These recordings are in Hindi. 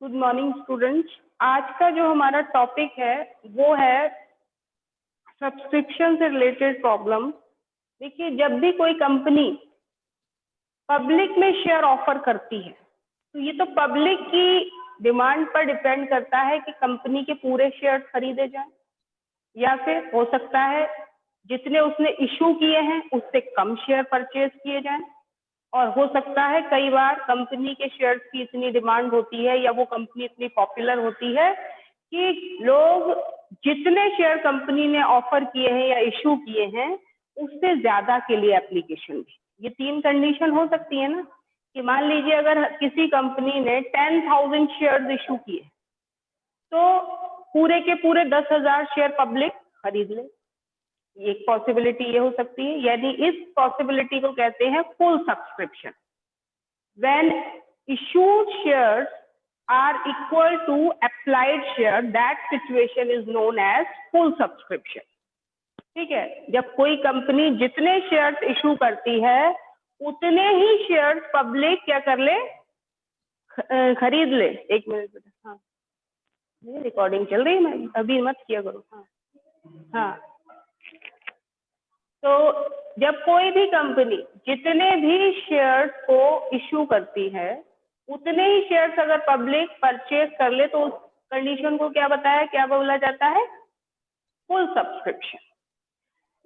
Good morning students. आज का जो हमारा टॉपिक है वो है सब्सक्रिप्शन से रिलेटेड प्रॉब्लम। देखिए, जब भी कोई कंपनी पब्लिक में शेयर ऑफर करती है तो ये तो पब्लिक की डिमांड पर डिपेंड करता है कि कंपनी के पूरे शेयर खरीदे जाएं, या फिर हो सकता है जितने उसने इशू किए हैं उससे कम शेयर परचेज किए जाएं, और हो सकता है कई बार कंपनी के शेयर्स की इतनी डिमांड होती है या वो कंपनी इतनी पॉपुलर होती है कि लोग जितने शेयर कंपनी ने ऑफर किए हैं या इशू किए हैं उससे ज्यादा के लिए एप्लीकेशन दें। ये तीन कंडीशन हो सकती है ना, कि मान लीजिए अगर किसी कंपनी ने 10,000 शेयर्स इशू किए तो पूरे के पूरे 10,000 शेयर पब्लिक खरीद ले। एक पॉसिबिलिटी ये हो सकती है, यानी इस पॉसिबिलिटी को कहते हैं full subscription. When issued shares are equal to applied share, that situation is known as full subscription. ठीक है, जब कोई कंपनी जितने शेयर्स इशू करती है उतने ही शेयर्स पब्लिक क्या कर ले, खरीद ले। एक मिनट बेटा, हाँ ये रिकॉर्डिंग चल रही है, मैं अभी मत किया करो। हाँ, तो जब कोई भी कंपनी जितने भी शेयर्स को इशू करती है उतने ही शेयर्स अगर पब्लिक परचेज कर ले तो उस कंडीशन को क्या बताया, क्या बोला जाता है, फुल सब्सक्रिप्शन।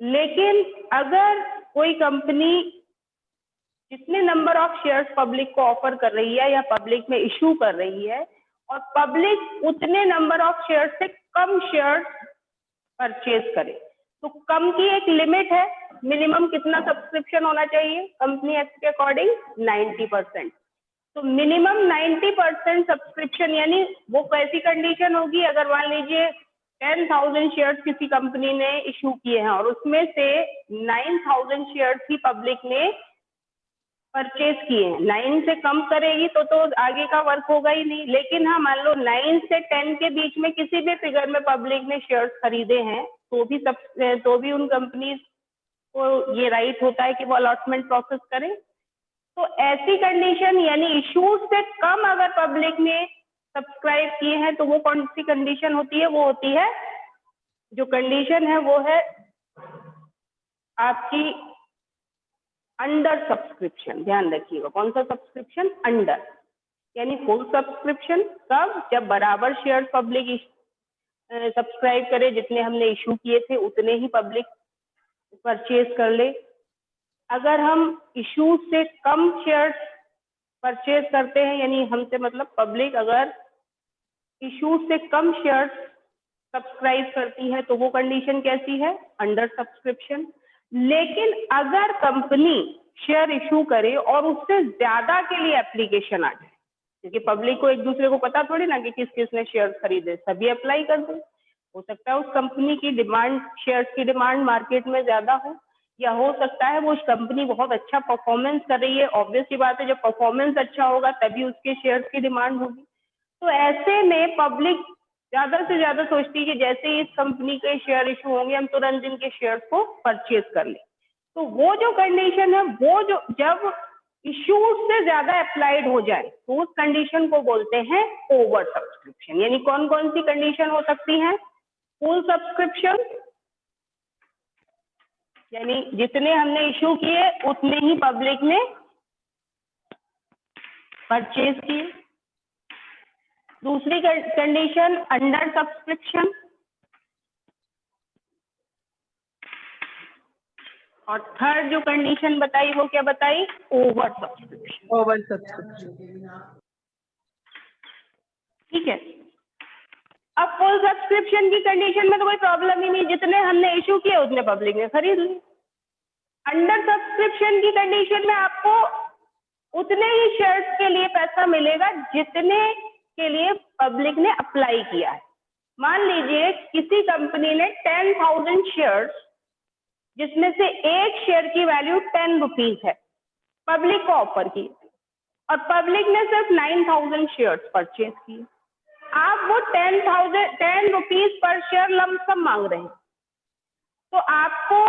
लेकिन अगर कोई कंपनी जितने नंबर ऑफ शेयर्स पब्लिक को ऑफर कर रही है या पब्लिक में इशू कर रही है और पब्लिक उतने नंबर ऑफ शेयर्स से कम शेयर्स परचेज करे, तो कम की एक लिमिट है, मिनिमम कितना सब्सक्रिप्शन होना चाहिए कंपनी एक्ट के अकॉर्डिंग, 90%। तो मिनिमम 90% सब्सक्रिप्शन, यानी वो कैसी कंडीशन होगी, अगर मान लीजिए 10,000 शेयर्स किसी कंपनी ने इशू किए हैं और उसमें से 9,000 शेयर्स ही पब्लिक ने परचेज किए हैं। 9 से कम करेगी तो आगे का वर्क होगा ही नहीं। लेकिन हाँ, मान लो 9 से 10 के बीच में किसी भी फिगर में पब्लिक ने शेयर्स खरीदे हैं तो भी उन कंपनीज को ये राइट होता है कि वो अलॉटमेंट प्रोसेस करें। तो ऐसी कंडीशन, यानी इशूज से कम अगर पब्लिक ने सब्सक्राइब किए हैं तो वो कौन सी कंडीशन होती है, वो होती है, जो कंडीशन है वो है आपकी अंडर सब्सक्रिप्शन। ध्यान रखिएगा, कौन सा सब्सक्रिप्शन, अंडर। यानी फुल सब्सक्रिप्शन कब, जब बराबर शेयर पब्लिक सब्सक्राइब करे, जितने हमने इशू किए थे उतने ही पब्लिक परचेज कर ले। अगर हम इशू से कम शेयर परचेज करते हैं, यानी हमसे मतलब पब्लिक अगर इशू से कम शेयर सब्सक्राइब करती है तो वो कंडीशन कैसी है, अंडर सब्सक्रिप्शन। लेकिन अगर कंपनी शेयर इशू करे और उससे ज्यादा के लिए एप्लीकेशन आ जाए, क्योंकि पब्लिक को एक दूसरे को पता थोड़ी ना कि किस किस ने शेयर खरीदे, सभी अप्लाई कर दे। हो सकता है उस कंपनी की डिमांड, शेयर्स की डिमांड मार्केट में ज्यादा हो, या हो सकता है वो कंपनी बहुत अच्छा परफॉर्मेंस कर रही है। ऑब्वियस सी बात है, जब परफॉर्मेंस अच्छा होगा तभी उसके शेयर्स की डिमांड होगी। तो ऐसे में पब्लिक ज्यादा से ज्यादा सोचती है कि जैसे ही इस कंपनी के शेयर इशू होंगे हम तुरंत इनके शेयर्स को परचेज कर लें। तो वो जो कंडीशन है, वो जो जब इशू से ज्यादा अप्लाइड हो जाए तो उस कंडीशन को बोलते हैं ओवर सब्सक्रिप्शन। यानी कौन कौन सी कंडीशन हो सकती है, फुल सब्सक्रिप्शन, यानी जितने हमने इशू किए उतने ही पब्लिक ने परचेज किए। दूसरी कंडीशन अंडर सब्सक्रिप्शन, और थर्ड जो कंडीशन बताई वो क्या बताई, ओवर सब्सक्रिप्शन। Over subscription. ठीक है, अब फुल सब्सक्रिप्शन की कंडीशन में तो कोई प्रॉब्लम ही नहीं, जितने हमने इशू किए उतने पब्लिक ने खरीद लिए। अंडर सब्सक्रिप्शन की कंडीशन में आपको उतने ही शेयर्स के लिए पैसा मिलेगा जितने के लिए पब्लिक ने अप्लाई किया है। मान लीजिए किसी कंपनी ने 10,000 शेयर्स, जिसमें से एक शेयर की वैल्यू 10 रुपीज है, पब्लिक को ऑफर की, और पब्लिक ने सिर्फ 9,000 शेयर्स परचेज किए। आप वो 10 रुपीज पर शेयर लमसम मांग रहे हैं, तो आपको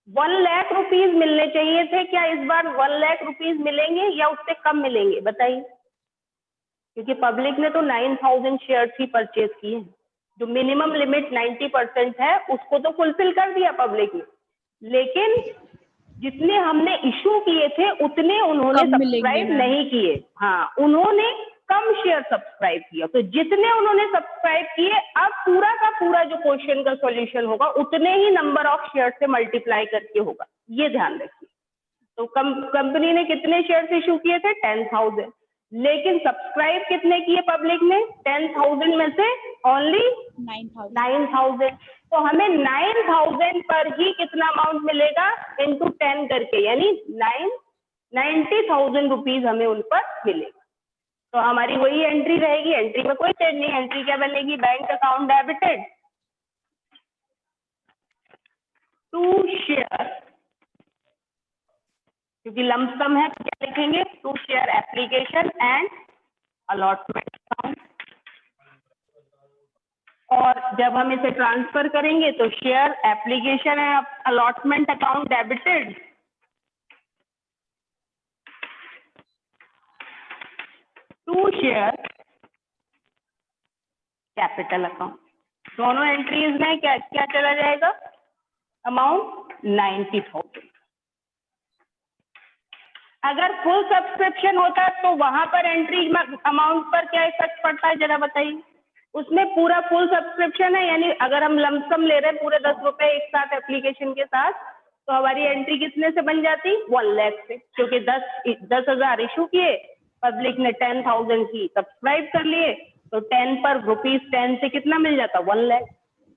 1 लाख रुपीज मिलने चाहिए थे। क्या इस बार 1 लाख रुपीज मिलेंगे या उससे कम मिलेंगे, बताइए। क्योंकि पब्लिक ने तो 9000 शेयर्स ही परचेज किए हैं। जो मिनिमम लिमिट 90% है उसको तो फुलफिल कर दिया पब्लिक ने, लेकिन जितने हमने इशू किए थे उतने उन्होंने कब मिलेंगे सब्सक्राइब मैम? नहीं किए। हाँ, उन्होंने कम शेयर सब्सक्राइब किया, तो जितने उन्होंने सब्सक्राइब किए अब पूरा का पूरा जो क्वेश्चन का सॉल्यूशन होगा उतने ही नंबर ऑफ शेयर से मल्टीप्लाई करके होगा, ये ध्यान रखिए। तो कंपनी ने कितने शेयर्स इशू किए थे? 10,000, लेकिन सब्सक्राइब कितने किए पब्लिक ने? 10,000 में से ओनली 9,000। तो हमें 9,000 पर ही कितना अमाउंट मिलेगा? इंटू 10 करके, यानी 90,000 रुपीज हमें उन पर मिलेगा। तो हमारी वही एंट्री रहेगी, एंट्री में कोई चेंज नहीं। एंट्री क्या बनेगी? Bank account debited to share, क्योंकि लमसम है तो क्या लिखेंगे? To share application and allotment account. और जब हम इसे ट्रांसफर करेंगे तो share application and allotment account debited to share capital account. दोनों एंट्रीज में क्या क्या चला जाएगा? अमाउंट 90,000। अगर फुल सब्सक्रिप्शन होता तो वहां पर एंट्री अमाउंट पर क्या इफेक्ट पड़ता है जरा बताइए? उसमें पूरा फुल सब्सक्रिप्शन है, यानी अगर हम लमसम ले रहे हैं पूरे 10 रुपए एक साथ एप्लीकेशन के साथ, तो हमारी एंट्री कितने से बन जाती? 1 लाख से, क्योंकि 10,000 इशू किए, पब्लिक ने 10,000 की सब्सक्राइब कर लिए, तो 10 पर ₹10 से कितना मिल जाता? 1 लाख।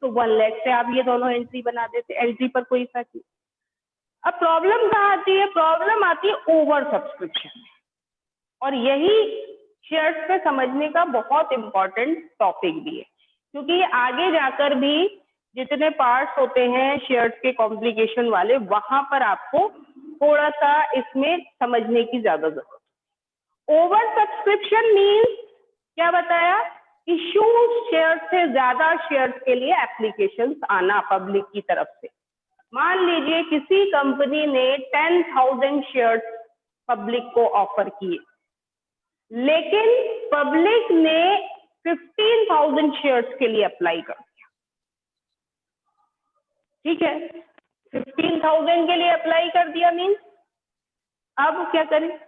तो 1 लाख से आप ये दोनों एंट्री बना देते, एंट्री पर कोई इफेक्ट नहीं। अब प्रॉब्लम कहाँ आती है? प्रॉब्लम आती है ओवर सब्सक्रिप्शन में, और यही शेयर्स पे समझने का बहुत इंपॉर्टेंट टॉपिक भी है, क्योंकि ये आगे जाकर भी जितने पार्ट्स होते हैं शेयर्स के कॉम्प्लिकेशन वाले, वहां पर आपको थोड़ा सा इसमें समझने की ज्यादा जरूरत है। ओवर सब्सक्रिप्शन मीन्स क्या बताया? इशू शेयर से ज्यादा शेयर्स के लिए एप्लीकेशंस आना पब्लिक की तरफ से। मान लीजिए किसी कंपनी ने 10,000 शेयर्स पब्लिक को ऑफर किए, लेकिन पब्लिक ने 15,000 शेयर्स के लिए अप्लाई कर दिया। ठीक है, 15,000 के लिए अप्लाई कर दिया मीन्स अब क्या करें?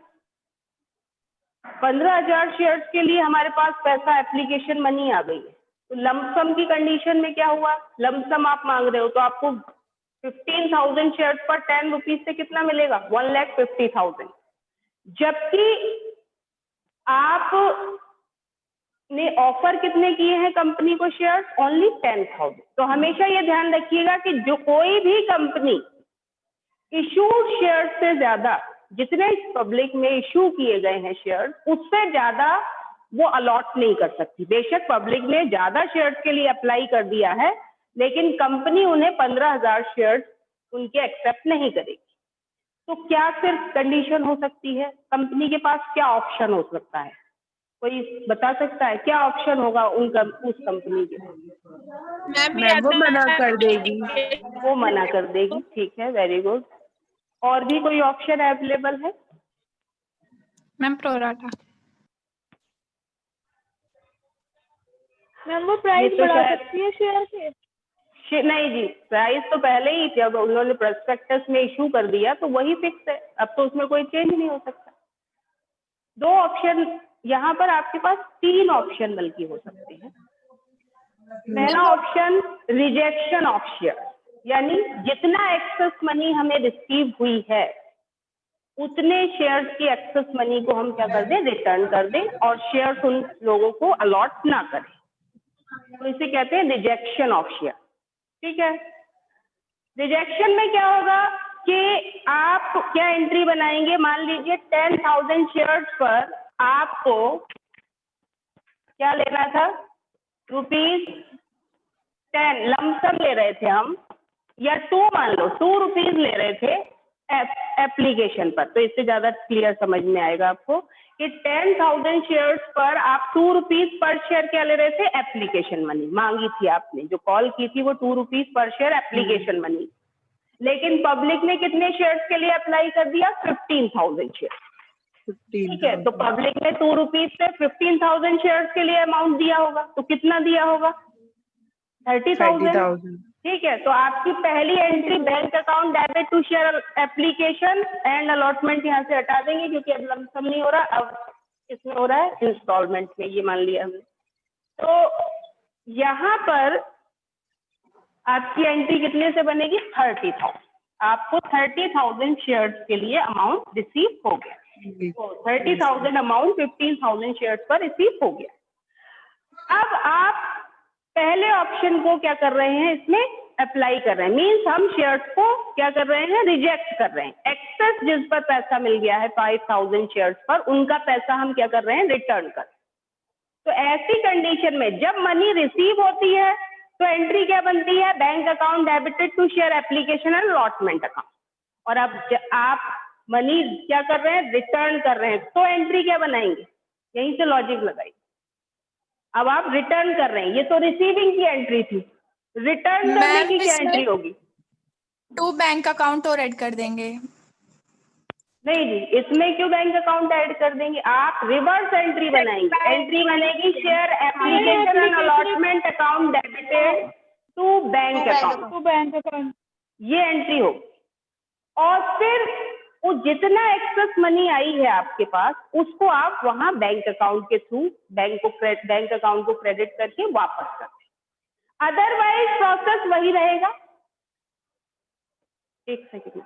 15,000 शेयर्स के लिए हमारे पास पैसा एप्लीकेशन मनी आ गई है। तो लमसम की कंडीशन में क्या हुआ? लमसम आप मांग रहे हो तो आपको 15,000 शेयर्स पर 10 रुपीज से कितना मिलेगा? 1,50,000। जबकि आप ने ऑफर कितने किए हैं कंपनी को शेयर्स? ओनली 10,000। तो हमेशा ये ध्यान रखिएगा कि जो कोई भी कंपनी इशूड शेयर से ज्यादा, जितने पब्लिक में इशू किए गए हैं शेयर्स, उससे ज्यादा वो अलॉट नहीं कर सकती। बेशक पब्लिक ने ज्यादा शेयर्स के लिए अप्लाई कर दिया है, लेकिन कंपनी उन्हें 15,000 शेयर्स उनके एक्सेप्ट नहीं करेगी। तो क्या फिर कंडीशन हो सकती है? कंपनी के पास क्या ऑप्शन हो सकता है? कोई बता सकता है क्या ऑप्शन होगा उस कंपनी के? मैम वो मना कर देगी। वो मना कर देगी। ठीक है, वेरी गुड। और भी कोई ऑप्शन अवेलेबल है? Ma'am pro rata. मैम वो प्राइस तो बढ़ा शायद- सकती है शेयर के? नहीं जी, प्राइस तो पहले ही जब उन्होंने प्रोस्पेक्टस में इशू कर दिया तो वही फिक्स है, अब तो उसमें कोई चेंज नहीं हो सकता। दो ऑप्शन यहाँ पर आपके पास, 3 ऑप्शन बल्कि हो सकते हैं। पहला ऑप्शन रिजेक्शन ऑफ शेयर, यानी जितना एक्सेस मनी हमें रिसीव हुई है उतने शेयर्स की एक्सेस मनी को हम क्या कर दें? रिटर्न कर दें, और शेयर्स उन लोगों को अलॉट ना करें। तो इसे कहते हैं रिजेक्शन ऑफ शेयर। ठीक है, रिजेक्शन में क्या होगा कि आप क्या एंट्री बनाएंगे? मान लीजिए 10,000 शेयर्स पर आपको क्या लेना था? ₹10 लमसम ले रहे थे हम, या 2 मान लो 2 रुपीज ले रहे थे एप्लीकेशन पर। तो इससे ज्यादा क्लियर समझ में आएगा आपको कि 10,000 शेयर्स पर आप 2 रुपीज पर शेयर क्या ले रहे थे? एप्लीकेशन मनी मांगी थी आपने, जो कॉल की थी वो 2 rupees per share application money. लेकिन पब्लिक ने कितने शेयर्स के लिए अप्लाई कर दिया? 15,000 शेयर। ठीक है, तो पब्लिक ने 2 रुपीज से 15,000 शेयर्स के लिए अमाउंट दिया होगा, तो कितना दिया होगा? 30,000। ठीक है, तो आपकी पहली entry bank account debit to share application and allotment यहाँ से हटा देंगे, क्योंकि अब लमसम नहीं हो रहा, अब इसमें हो रहा है इंस्टॉलमेंट में, ये मान लिया हमने। तो यहाँ पर आपकी एंट्री कितने से बनेगी? 30,000। आपको 30,000 शेयर्स के लिए अमाउंट रिसीव हो गया। तो 30,000 अमाउंट 15,000 शेयर्स पर रिसीव हो गया। अब आप पहले ऑप्शन को क्या कर रहे हैं? इसमें अप्लाई कर रहे हैं, मीन्स हम शेयर्स को क्या कर रहे हैं? रिजेक्ट कर रहे हैं। एक्सेस जिस पर पैसा मिल गया है 5,000 शेयर्स पर, उनका पैसा हम क्या कर रहे हैं? रिटर्न कर। तो ऐसी कंडीशन में जब मनी रिसीव होती है तो एंट्री क्या बनती है? Bank account debited to share application and allotment account. और अब आप मनी क्या कर रहे हैं? रिटर्न कर रहे हैं, तो एंट्री क्या बनाएंगे? यहीं से लॉजिक लगाइए। अब आप रिटर्न कर रहे हैं, ये तो रिसीविंग की एंट्री थी, रिटर्न करने की क्या एंट्री होगी? टू बैंक अकाउंट और ऐड कर देंगे। नहीं जी, इसमें क्यों बैंक अकाउंट ऐड कर देंगे? आप रिवर्स एंट्री बनाएंगे। एंट्री बनेगी share application and allotment account debited to bank account, ये एंट्री होगी। और फिर वो जितना एक्सेस मनी आई है आपके पास, उसको आप वहां बैंक अकाउंट के थ्रू बैंक अकाउंट को क्रेडिट करके वापस कर दें। अदरवाइज प्रोसेस वही रहेगा। एक सेकेंड,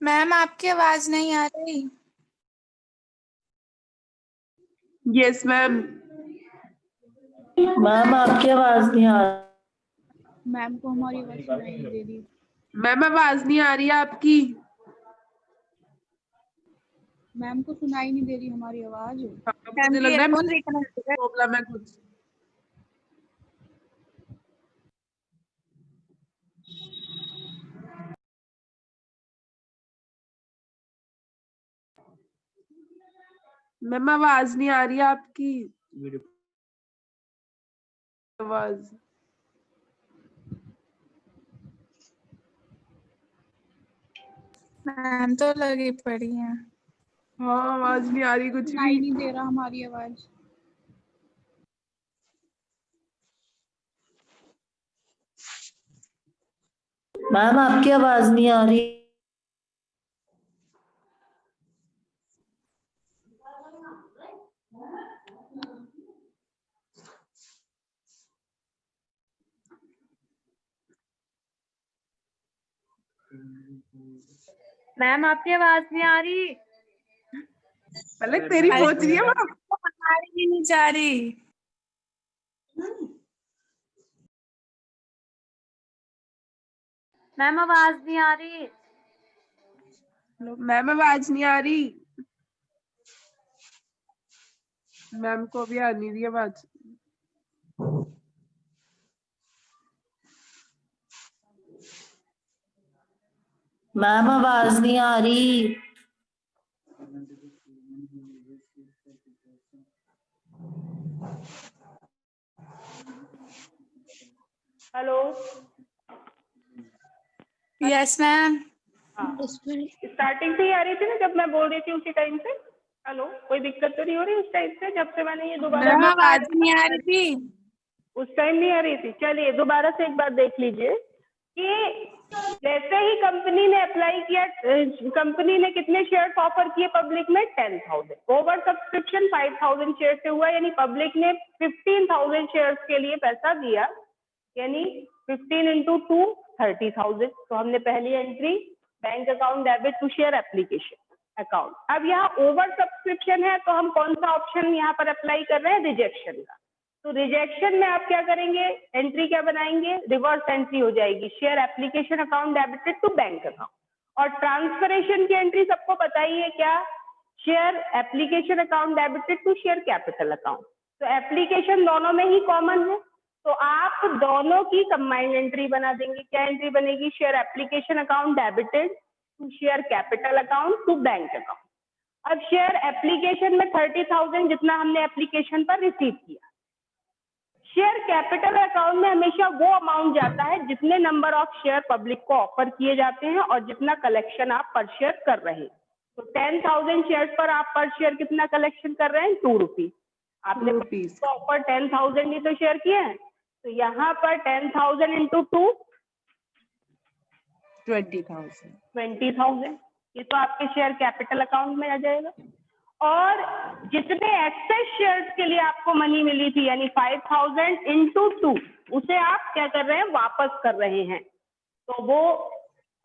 मैम आपकी आवाज नहीं आ रही। Yes ma'am. मैम आपकी आवाज नहीं आ रही। मैम को हमारी आवाज सुनाई नहीं दे रही। मैम आवाज नहीं आ रही है आपकी। मैम को सुनाई नहीं दे रही हमारी आवाज। मुझे लग रहा है प्रॉब्लम है कुछ। मैम आवाज नहीं आ रही है आपकी। आवाज मैम तो लगी पड़ी है। हाँ, आवाज नहीं आ रही कुछ सुनाई भी। नहीं दे रहा हमारी आवाज। मैम आपकी आवाज नहीं आ रही। मैम आपकी आवाज नहीं आ रही। पलक तेरी पहुंच रही है मैम। हमारी नहीं जा रही। मैम आवाज नहीं आ रही। मैम आवाज नहीं आ रही। मैम को भी आ नहीं रही आवाज। मैम आवाज नहीं आ रही। Hello, yes ma'am. हाँ, स्टार्टिंग से ही आ रही थी ना जब मैं बोल रही थी उसी टाइम से? हेलो, कोई दिक्कत तो नहीं हो रही उस टाइम से जब से मैंने ये दोबारा? मैम आवाज नहीं आ रही थी। उस टाइम नहीं आ रही थी। चलिए दोबारा से एक बार देख लीजिए कि जैसे ही कंपनी ने अप्लाई किया, कंपनी ने कितने शेयर्स ऑफर किए पब्लिक में? 10,000। ओवर सब्सक्रिप्शन 5,000 शेयर से हुआ, यानी पब्लिक ने 15,000 शेयर्स के लिए पैसा दिया, यानी 15 into 2 30,000। तो हमने पहली entry bank account debit to share application account. अब यहाँ ओवर सब्सक्रिप्शन है तो हम कौन सा ऑप्शन यहाँ पर अप्लाई कर रहे हैं? रिजेक्शन का। तो रिजेक्शन में आप क्या करेंगे? एंट्री क्या बनाएंगे? रिवर्स एंट्री हो जाएगी, share application account debited to bank account. और ट्रांसफरेशन की एंट्री सबको पता ही है क्या? Share application account debited to share capital account. तो एप्लीकेशन दोनों में ही कॉमन है, तो आप दोनों की कंबाइंड एंट्री बना देंगे। क्या एंट्री बनेगी? Share application account debited to share capital account to bank account. अब शेयर एप्लीकेशन में 30,000 जितना हमने एप्लीकेशन पर रिसीव किया, शेयर कैपिटल अकाउंट में हमेशा वो अमाउंट जाता है जितने नंबर ऑफ शेयर पब्लिक को ऑफर किए जाते हैं और जितना कलेक्शन आप पर शेयर कर रहे हैं। तो 10,000 शेयर पर आप पर शेयर कितना कलेक्शन कर रहे हैं? 2 रुपीज। आपने ऑफर 10,000 ही तो शेयर किए हैं, तो यहाँ पर 10,000 इंटू 2 20,000। ये तो आपके शेयर कैपिटल अकाउंट में आ जाएगा। और जितने एक्सेस शेयर्स के लिए आपको मनी मिली थी, यानी 5,000 इंटू 2, उसे आप क्या कर रहे हैं? वापस कर रहे हैं। तो वो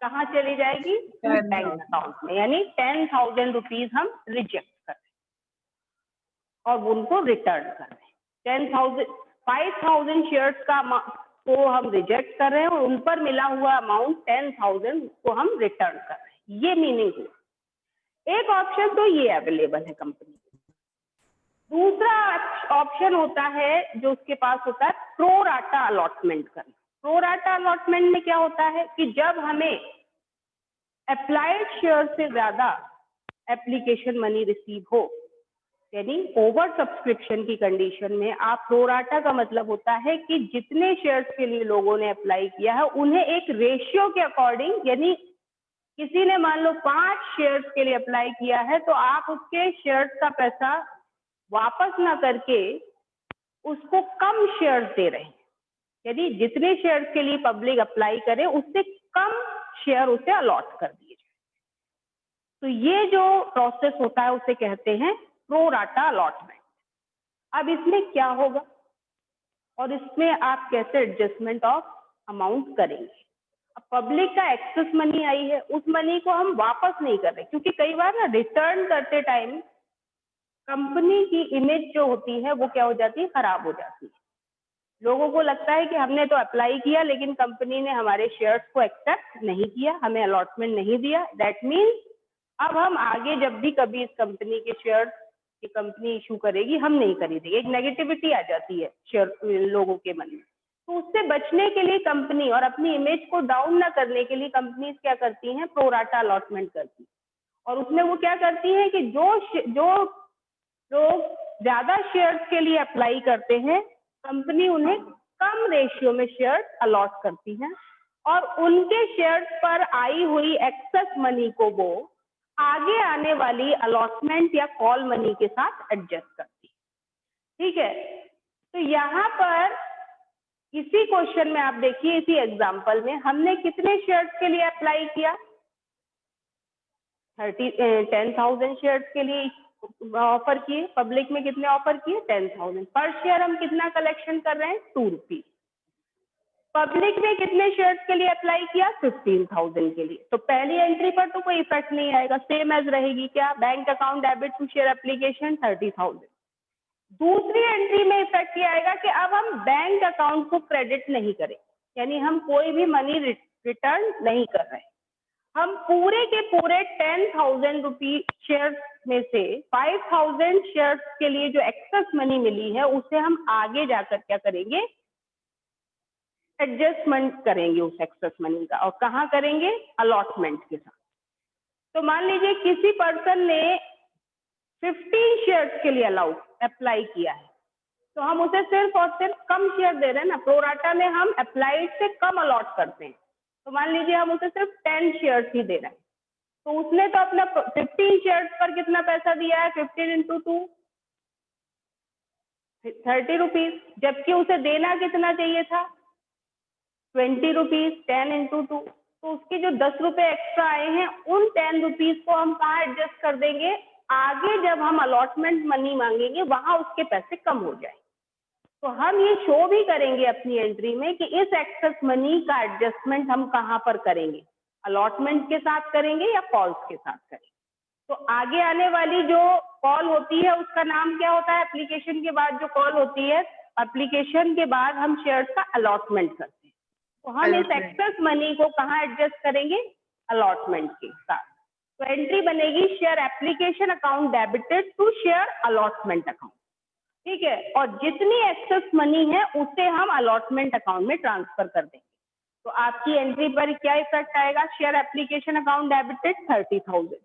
कहाँ चली जाएगी? बैंक अकाउंट में, यानी 10,000 रुपीज हम रिजेक्ट कर रहे हैं और उनको रिटर्न कर रहे हैं। 5,000 शेयर्स को हम रिजेक्ट कर रहे हैं और उन पर मिला हुआ अमाउंट 10,000 को हम रिटर्न कर रहे हैं। ये मीनिंग हुआ। एक ऑप्शन तो ये अवेलेबल है कंपनी। दूसरा ऑप्शन होता है जो उसके पास होता है प्रो राटा अलॉटमेंट करना। प्रो राटा अलॉटमेंट में क्या होता है कि जब हमें अप्लाइड शेयर से ज्यादा एप्लीकेशन मनी रिसीव हो, यानी ओवर सब्सक्रिप्शन की कंडीशन में, आप प्रो राटा का मतलब होता है कि जितने शेयर्स के लिए लोगों ने अप्लाई किया है उन्हें एक रेशियो के अकॉर्डिंग, यानी किसी ने मान लो 5 शेयर्स के लिए अप्लाई किया है तो आप उसके शेयर्स का पैसा वापस ना करके उसको कम शेयर्स दे रहे हैं, यानी जितने शेयर्स के लिए पब्लिक अप्लाई करे उससे कम शेयर उसे अलॉट कर दिए जाए। तो ये जो प्रोसेस होता है उसे कहते हैं प्रो राटा अलॉटमेंट। अब इसमें क्या होगा और इसमें आप कैसे एडजस्टमेंट ऑफ अमाउंट करेंगे? पब्लिक का एक्सेस मनी आई है, उस मनी को हम वापस नहीं कर रहे, क्योंकि कई बार ना रिटर्न करते टाइम कंपनी की इमेज जो होती है वो क्या हो जाती है? खराब हो जाती है। लोगों को लगता है कि हमने तो अप्लाई किया लेकिन कंपनी ने हमारे शेयर्स को एक्सेप्ट नहीं किया, हमें अलॉटमेंट नहीं दिया। दैट मीन्स अब हम आगे जब भी कभी इस कंपनी के शेयर्स की कंपनी इशू करेगी, हम नहीं खरीदेंगे। एक नेगेटिविटी आ जाती है शेयर लोगों के मन में। तो उससे बचने के लिए कंपनी और अपनी इमेज को डाउन ना करने के लिए कंपनीज क्या करती हैं? प्रो राटा अलॉटमेंट करती हैं। और उसमें वो क्या करती हैं कि जो लोग ज्यादा शेयर्स के लिए अप्लाई करते हैं, कंपनी उन्हें कम रेशियो में शेयर्स अलॉट करती है और उनके शेयर्स पर आई हुई एक्सेस मनी को वो आगे आने वाली अलॉटमेंट या कॉल मनी के साथ एडजस्ट करती है। ठीक है, तो यहाँ पर इसी क्वेश्चन में आप देखिए, इसी एग्जांपल में हमने कितने शेयर्स के लिए अप्लाई किया? 10,000 शेयर्स के लिए ऑफर किए। पब्लिक में कितने ऑफर किए? 10,000। पर शेयर हम कितना कलेक्शन कर रहे हैं? 2 रुपीज। पब्लिक ने कितने शेयर्स के लिए अप्लाई किया? 15,000 के लिए। तो पहली एंट्री पर तो कोई इफेक्ट नहीं आएगा, सेम एज रहेगी। क्या? Bank account debit to share application 30,000। दूसरी एंट्री में इफेक्ट ये आएगा कि अब हम बैंक अकाउंट को क्रेडिट नहीं करें, यानी हम कोई भी मनी रिटर्न नहीं कर रहे। हम पूरे के पूरे 10,000 रुपीज शेयर में से 5,000 शेयर्स के लिए जो एक्सेस मनी मिली है उसे हम आगे जाकर क्या करेंगे? एडजस्टमेंट करेंगे उस एक्सेस मनी का। और कहाँ करेंगे? अलॉटमेंट के साथ। तो मान लीजिए किसी पर्सन ने 15 शेयर्स के लिए अप्लाई किया है, तो हम उसे सिर्फ और सिर्फ कम शेयर दे रहे हैं ना। प्रो राटा में हम अप्लाइड से कम अलॉट करते हैं, तो मान लीजिए हम उसे सिर्फ 10 शेयर्स ही दे रहे हैं, तो उसने तो अपना 15 शेयर्स पर कितना पैसा दिया है, 15 इंटू 2 30 रुपीज, जबकि उसे देना कितना चाहिए था 20 रुपीज। 10 इंटू 2, तो उसके जो 10 रुपए एक्स्ट्रा आए हैं उन 10 रुपीज को हम कहाँ एडजस्ट कर देंगे, आगे जब हम अलॉटमेंट मनी मांगेंगे वहां उसके पैसे कम हो जाए। तो हम ये शो भी करेंगे अपनी एंट्री में कि इस एक्सेस मनी का एडजस्टमेंट हम कहाँ पर करेंगे, अलॉटमेंट के साथ करेंगे या कॉल्स के साथ करेंगे। तो आगे आने वाली जो कॉल होती है उसका नाम क्या होता है, एप्लीकेशन के बाद जो कॉल होती है, एप्लीकेशन के बाद हम शेयर्स का अलॉटमेंट करते हैं। तो हम इस एक्सेस मनी को कहाँ एडजस्ट करेंगे, अलॉटमेंट के साथ। तो एंट्री बनेगी share application account debited to share allotment account, ठीक है। और जितनी एक्सेस मनी है उसे हम अलॉटमेंट अकाउंट में ट्रांसफर कर देंगे। तो आपकी एंट्री पर क्या इफेक्ट आएगा, share application account debited 30,000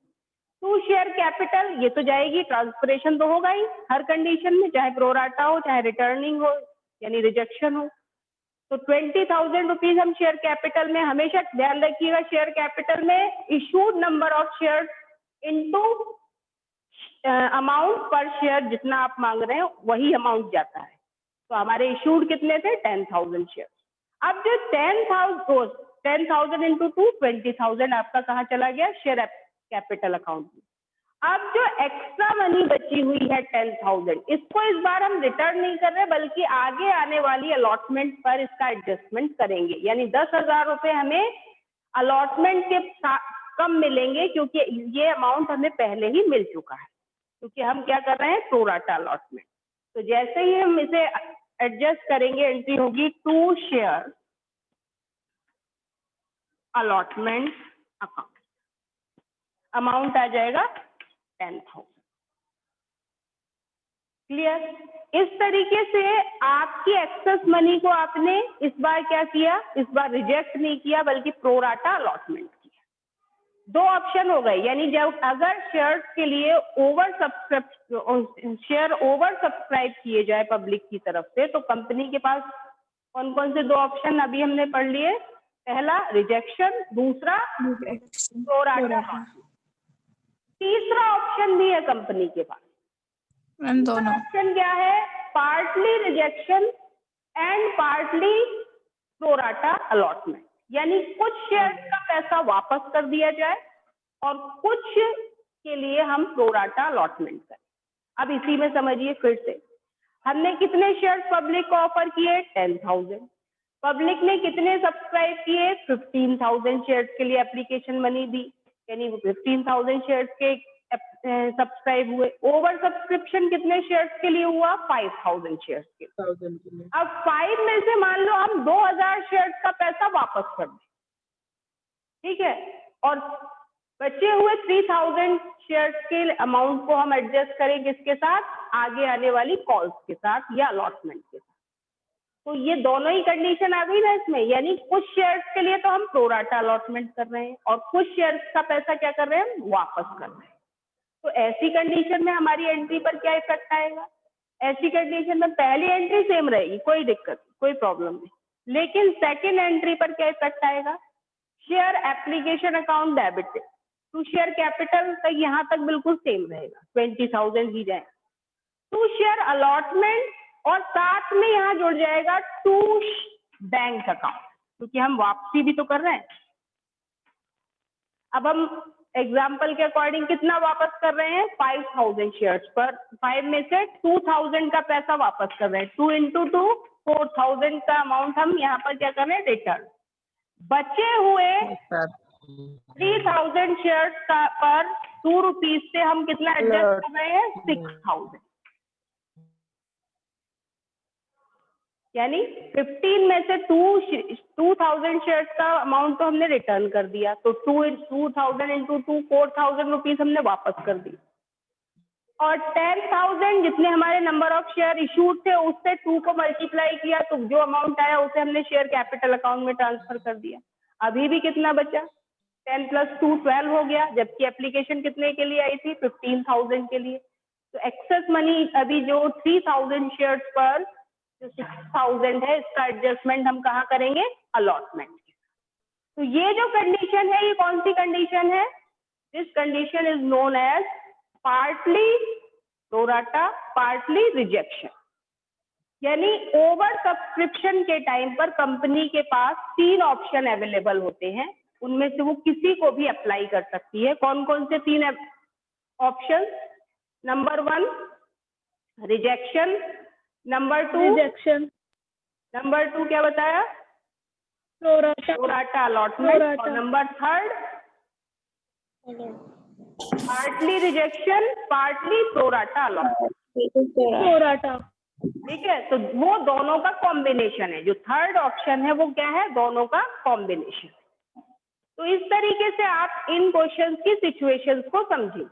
to share capital, ये तो जाएगी, ट्रांसफरेशन तो होगा ही हर कंडीशन में, चाहे प्रोराटा हो चाहे रिटर्निंग हो यानी रिजेक्शन हो। तो 20,000 रुपीज हम शेयर कैपिटल में, हमेशा ध्यान रखिएगा शेयर कैपिटल में issued number of share into amount पर शेयर, जितना आप मांग रहे हैं वही अमाउंट जाता है। तो हमारे इशूड कितने थे 10,000 शेयर। अब जो 10,000 इंटू 2 20,000 आपका कहाँ चला गया, शेयर कैपिटल अकाउंट में। अब जो एक्स्ट्रा मनी बची हुई है 10,000, इसको इस बार हम रिटर्न नहीं कर रहे बल्कि आगे आने वाली अलॉटमेंट पर इसका एडजस्टमेंट करेंगे, यानी 10,000 रुपए हमें अलॉटमेंट के कम मिलेंगे क्योंकि ये अमाउंट हमें पहले ही मिल चुका है, क्योंकि हम क्या कर रहे हैं, प्रोराटा अलॉटमेंट। तो जैसे ही हम इसे एडजस्ट करेंगे, एंट्री होगी to share allotment account, amount आ जाएगा 10,000। क्लियर। इस तरीके से आपकी एक्सेस मनी को आपने इस बार क्या किया, इस बार रिजेक्ट नहीं किया बल्कि प्रोराटा अलॉटमेंट किया। दो ऑप्शन हो गए, यानी जब अगर शेयर्स के लिए शेयर ओवर सब्सक्राइब किए जाए पब्लिक की तरफ से, तो कंपनी के पास कौन कौन से दो ऑप्शन अभी हमने पढ़ लिए, पहला रिजेक्शन, दूसरा प्रोराटा। तीसरा ऑप्शन भी है कंपनी के पास, दोनों ऑप्शन क्या है, partly rejection and partly pro rata allotment, यानी कुछ शेयर्स का पैसा वापस कर दिया जाए और कुछ के लिए हम प्रोराटा अलॉटमेंट करें। अब इसी में समझिए फिर से, हमने कितने शेयर्स पब्लिक को ऑफर किए 10,000, पब्लिक ने कितने सब्सक्राइब किए 15,000 शेयर्स के लिए एप्लीकेशन मनी दी, यानी 15,000 शेयर्स के सब्सक्राइब हुए। ओवर सब्सक्रिप्शन कितने शेयर्स के लिए हुआ 5,000 शेयर्स के लिए। अब 5 में से मान लो हम 2,000 शेयर्स का पैसा वापस कर दें, ठीक है, और बचे हुए 3,000 शेयर्स के अमाउंट को हम एडजस्ट करें किसके साथ, आगे आने वाली कॉल्स के साथ या अलॉटमेंट के साथ। तो ये दोनों ही कंडीशन आ गई ना इसमें, यानी कुछ शेयर्स के लिए तो हम प्रोराटा अलॉटमेंट कर रहे हैं और कुछ शेयर्स का पैसा क्या कर रहे हैं, वापस कर रहे हैं। तो ऐसी कंडीशन में हमारी एंट्री पर क्या इफेक्ट आएगा, ऐसी कंडीशन में पहली एंट्री सेम रहेगी, कोई दिक्कत कोई प्रॉब्लम नहीं, लेकिन सेकेंड एंट्री पर क्या इफेक्ट आएगा, share application account debited to share capital तक यहाँ तक बिल्कुल सेम रहेगा, 20,000 ही जाए टू शेयर अलॉटमेंट और साथ में यहाँ जुड़ जाएगा टू बैंक अकाउंट, क्योंकि हम वापसी भी तो कर रहे हैं। अब हम एग्जाम्पल के अकॉर्डिंग कितना वापस कर रहे हैं 5,000 शेयर्स पर, 5 में से 2,000 का पैसा वापस कर रहे हैं, 2 इंटू 2 4,000 का अमाउंट हम यहाँ पर क्या कर रहे हैं, रिटर्न। बचे हुए 3,000 शेयर्स का पर 2 रुपीज से हम कितना एडजस्ट कर रहे हैं 6,000, यानी 15 में से 2,000 शेयर्स का अमाउंट तो हमने रिटर्न कर दिया, तो 2,000 इंटू 2 4,000 रुपीज हमने वापस कर दी, और 10,000 जितने हमारे नंबर ऑफ शेयर इशूड थे उससे 2 को मल्टीप्लाई किया तो जो अमाउंट आया उसे हमने शेयर कैपिटल अकाउंट में ट्रांसफर कर दिया। अभी भी कितना बचा, 10 + 2 12 हो गया, जबकि एप्लीकेशन कितने के लिए आई थी 15,000 के लिए। तो एक्सेस मनी अभी जो 3,000 शेयर्स पर जो 6,000 है, इसका एडजस्टमेंट हम कहाँ करेंगे, अलॉटमेंट। तो ये जो कंडीशन है, ये कौन सी कंडीशन है? This condition is known as partly pro rata partly rejection. यानी ओवर सब्सक्रिप्शन के टाइम पर कंपनी के पास 3 ऑप्शन अवेलेबल होते हैं, उनमें से वो किसी को भी अप्लाई कर सकती है। कौन कौन से 3 option? Number 1 rejection, number 2 rejection, number 2 क्या बताया? प्रोराटा अलॉटमेंट, और number 3 partly rejection partly pro rata allotment. Pro rata. ठीक है, तो वो दोनों का कॉम्बिनेशन है। जो 3rd ऑप्शन है वो क्या है? दोनों का कॉम्बिनेशन। तो इस तरीके से आप इन क्वेश्चंस की सिचुएशंस को समझिए।